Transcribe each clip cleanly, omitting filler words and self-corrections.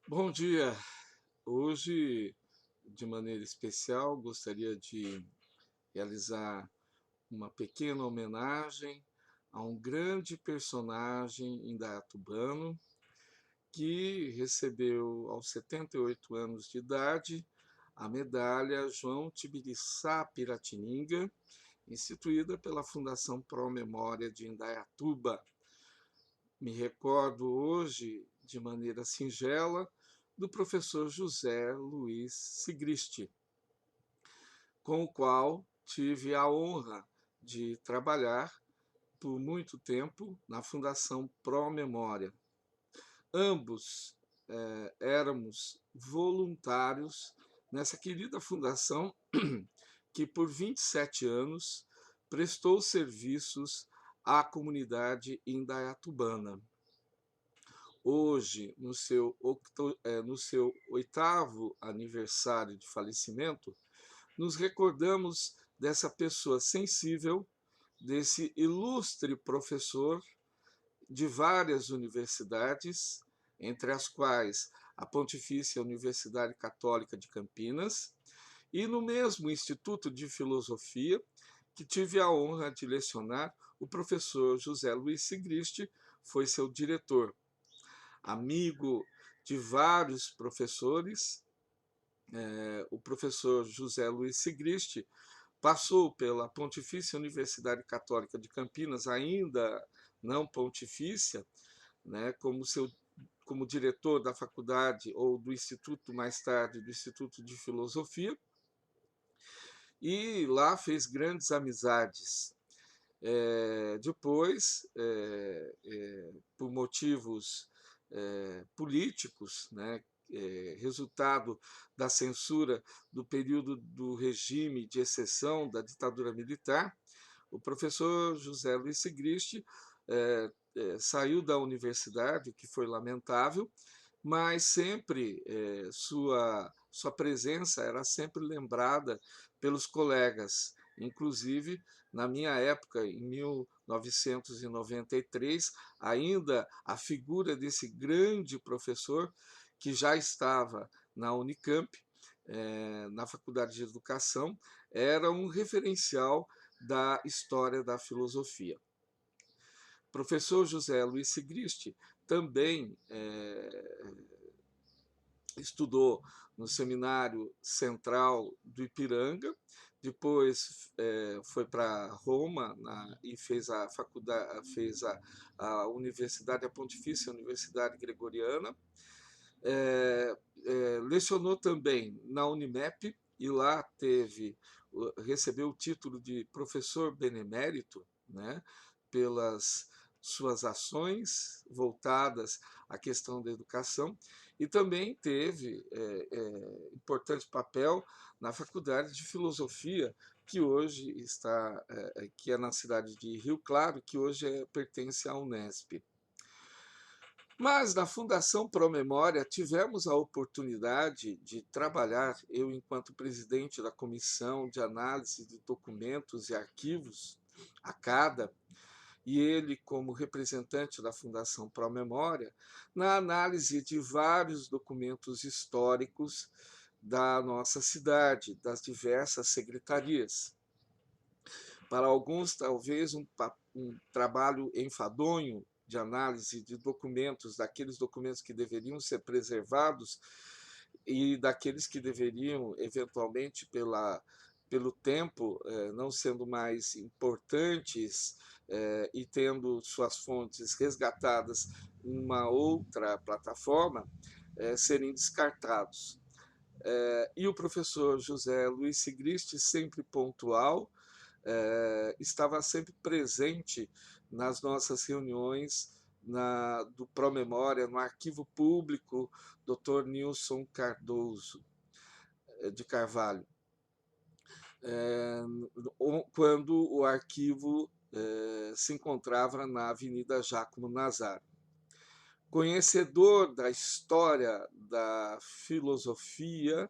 Bom dia! Hoje, de maneira especial, gostaria de realizar uma pequena homenagem a um grande personagem indaiatubano que recebeu, aos 78 anos de idade, a medalha João Tibiriçá Piratininga, instituída pela Fundação Pro Memória de Indaiatuba. Me recordo hoje, de maneira singela, do professor José Luiz Sigristi, com o qual tive a honra de trabalhar por muito tempo na Fundação Pro Memória. Ambos éramos voluntários nessa querida fundação que, por 27 anos, prestou serviços à comunidade indaiatubana. Hoje, no seu 8º aniversário de falecimento, nos recordamos dessa pessoa sensível, desse ilustre professor de várias universidades, entre as quais a Pontifícia Universidade Católica de Campinas, e no mesmo Instituto de Filosofia, que tive a honra de lecionar, o professor José Luiz Sigristi foi seu diretor. Amigo de vários professores, o professor José Luiz Sigristi passou pela Pontifícia Universidade Católica de Campinas, ainda não pontifícia, né, como diretor da faculdade ou do Instituto, mais tarde, do Instituto de Filosofia, e lá fez grandes amizades. Depois, por motivos políticos, né, resultado da censura do período do regime de exceção da ditadura militar, o professor José Luiz Sigristi saiu da universidade, o que foi lamentável, mas sempre sua presença era sempre lembrada pelos colegas. Inclusive, na minha época, em 1993, ainda a figura desse grande professor, que já estava na Unicamp, na Faculdade de Educação, era um referencial da história da filosofia. Professor José Luiz Sigristi também estudou no Seminário Central do Ipiranga, depois foi para Roma e fez a faculdade, fez a Universidade, a Pontifícia Universidade Gregoriana, lecionou também na Unimep e lá recebeu o título de professor benemérito, né, pelas suas ações voltadas à questão da educação, e também teve importante papel na Faculdade de Filosofia, que hoje está, que é na cidade de Rio Claro, que hoje pertence à Unesp. Mas na Fundação Pro Memória tivemos a oportunidade de trabalhar, eu enquanto presidente da Comissão de Análise de Documentos e Arquivos, a CADA, e ele como representante da Fundação Pro Memória, na análise de vários documentos históricos da nossa cidade, das diversas secretarias. Para alguns, talvez um trabalho enfadonho de análise de documentos, daqueles documentos que deveriam ser preservados e daqueles que deveriam, eventualmente, pelo tempo, não sendo mais importantes e tendo suas fontes resgatadas em uma outra plataforma, serem descartados. E o professor José Luiz Sigristi, sempre pontual, estava sempre presente nas nossas reuniões do Promemória, no Arquivo Público Dr. Nilson Cardoso de Carvalho, quando o arquivo se encontrava na Avenida Jácome Nazário. Conhecedor da história da filosofia,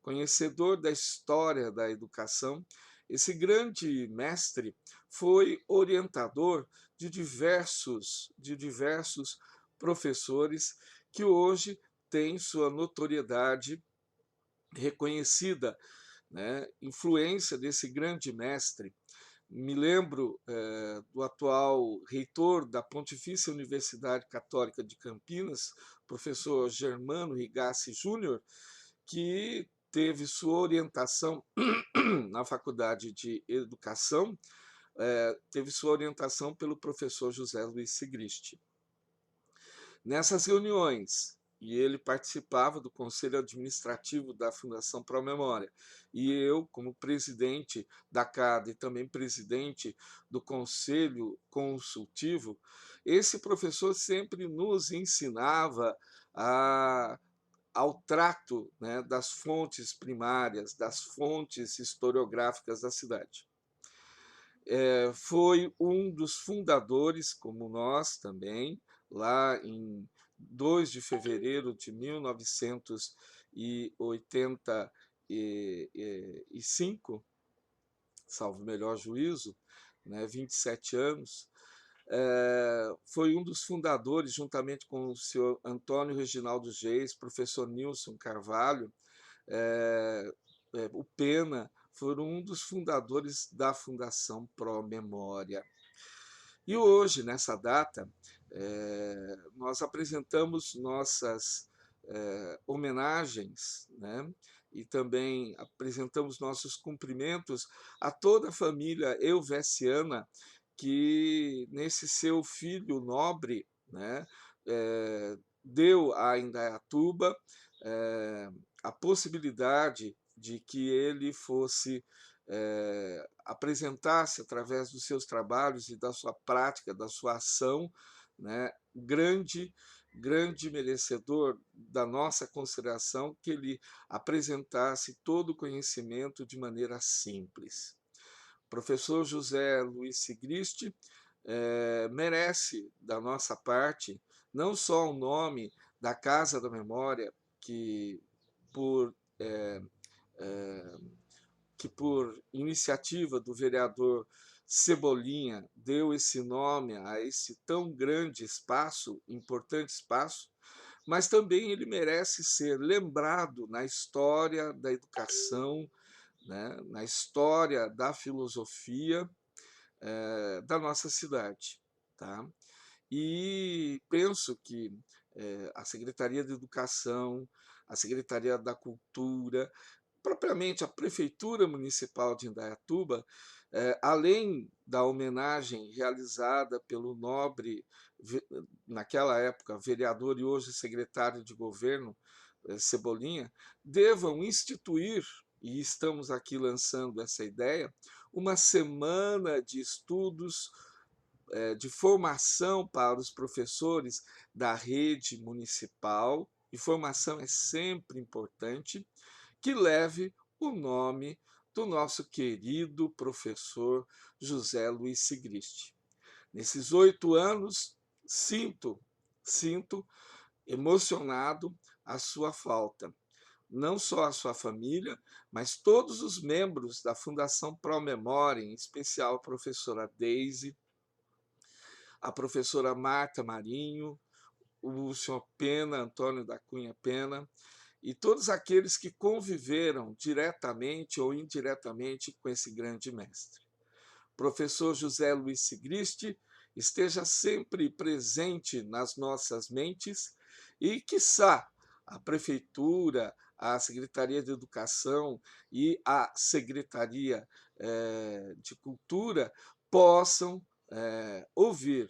conhecedor da história da educação, esse grande mestre foi orientador de diversos professores que hoje tem sua notoriedade reconhecida, né? Influência desse grande mestre. Me lembro do atual reitor da Pontifícia Universidade Católica de Campinas, professor Germano Rigassi Júnior, que teve sua orientação na Faculdade de Educação, teve sua orientação pelo professor José Luiz Sigristi. Nessas reuniões, e ele participava do conselho administrativo da Fundação Pro Memória, e eu, como presidente da CAD e também presidente do conselho consultivo, esse professor sempre nos ensinava ao trato, né, das fontes primárias, das fontes historiográficas da cidade. Foi um dos fundadores, como nós também, lá em 2 de fevereiro de 1985, salvo melhor juízo, né, 27 anos, foi um dos fundadores, juntamente com o senhor Antônio Reginaldo Geis, professor Nilson Carvalho, o Pena, foram um dos fundadores da Fundação Pro Memória. E hoje, nessa data, nós apresentamos nossas homenagens, né? E também apresentamos nossos cumprimentos a toda a família elvesiana que, nesse seu filho nobre, né, deu a Indaiatuba a possibilidade de que ele fosse apresentasse através dos seus trabalhos e da sua prática, da sua ação, né, grande merecedor da nossa consideração, que ele apresentasse todo o conhecimento de maneira simples. O professor José Luiz Sigristi merece, da nossa parte, não só o nome da Casa da Memória, que por iniciativa do vereador Cebolinha deu esse nome a esse tão grande espaço, importante espaço, mas também ele merece ser lembrado na história da educação, né, na história da filosofia da nossa cidade. Tá? E penso que a Secretaria de Educação, a Secretaria da Cultura, propriamente a Prefeitura Municipal de Indaiatuba, além da homenagem realizada pelo nobre, naquela época, vereador e hoje secretário de governo, Cebolinha, devam instituir, e estamos aqui lançando essa ideia, uma semana de estudos, de formação para os professores da rede municipal, e formação é sempre importante, que leve o nome do nosso querido professor José Luiz Sigristi. Nesses 8 anos, sinto emocionado a sua falta. Não só a sua família, mas todos os membros da Fundação Pro Memória, em especial a professora Deise, a professora Marta Marinho, o senhor Pena, Antônio da Cunha Pena, e todos aqueles que conviveram diretamente ou indiretamente com esse grande mestre. Professor José Luiz Sigristi esteja sempre presente nas nossas mentes e, quiçá, a Prefeitura, a Secretaria de Educação e a Secretaria de Cultura possam ouvir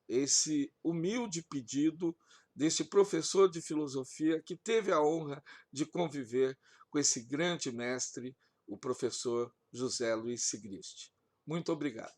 esse humilde pedido deste professor de filosofia que teve a honra de conviver com esse grande mestre, o professor José Luiz Sigristi. Muito obrigado.